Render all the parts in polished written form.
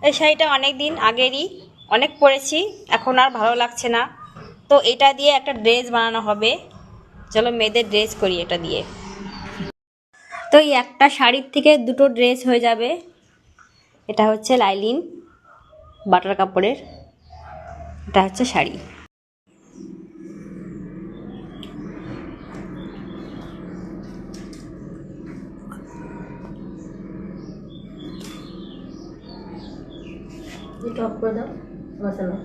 এই শাড়িটা অনেক দিন আগেরই, অনেক পরেছি, এখন আর ভালো লাগছে না। তো এটা দিয়ে একটা ড্রেস বানানো হবে। চলো মেয়েদের ড্রেস করি এটা দিয়ে। তো এই একটা শাড়ির থেকে দুটো ড্রেস হয়ে যাবে। এটা হচ্ছে লাইলিন বাটার কাপড়ের, এটা হচ্ছে শাড়ি। এটা অফ করে দাও, বসানো।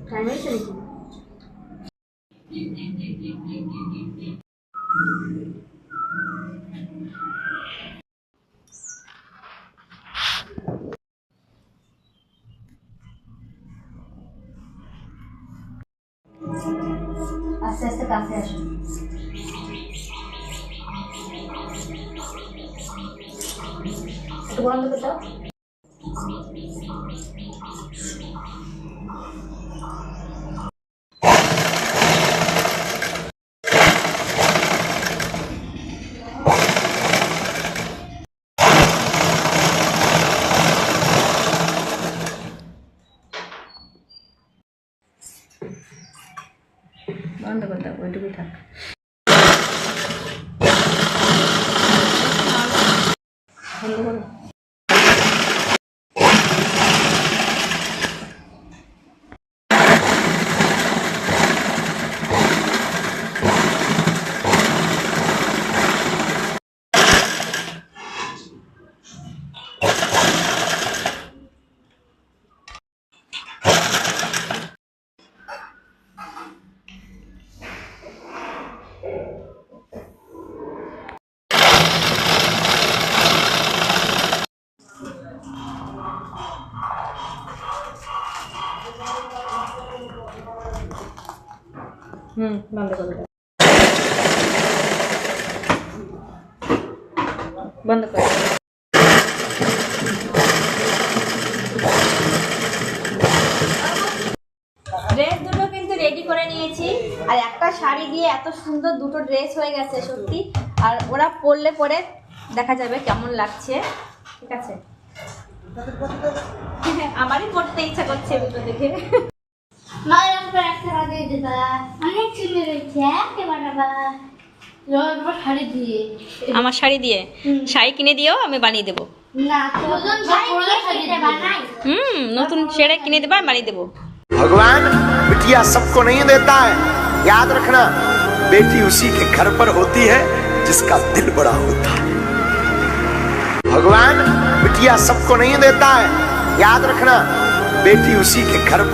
টাইম হয়েছে নাকি? আস্তে আস্তে কাছে আসো। একটু বন্ধ করে দাও। বন্ধ করে দাও, ওইটুকুই থাক। বন্ধ করো। বন্ধ করে দাও, বন্ধ করে দাও। ড্রেস দুটো কিন্তু রেডি করে নিয়েছি, আর একটা শাড়ি দিয়ে এত সুন্দর দুটো ড্রেস হয়ে গেছে সত্যি। আর ওরা পরলে পরে দেখা যাবে কেমন লাগছে। ঠিক আছে, আমারই পড়তে ইচ্ছা করছে দুটো দেখে। আমার শাড়ি দিয়ে শাড়ি কিনে দিও, আমি বানিয়ে দেবো। নতুন শাড়ি কিনে দেবো, আমি বানিয়ে দেবো। भगवान बिटिया सबको नहीं देता है, याद रखना बेटी उसी के घर पर होती है जिसका दिल बड़ा होता है। भगवान बिटिया सबको नहीं देता है, याद रखना बेटी उसी के घर पर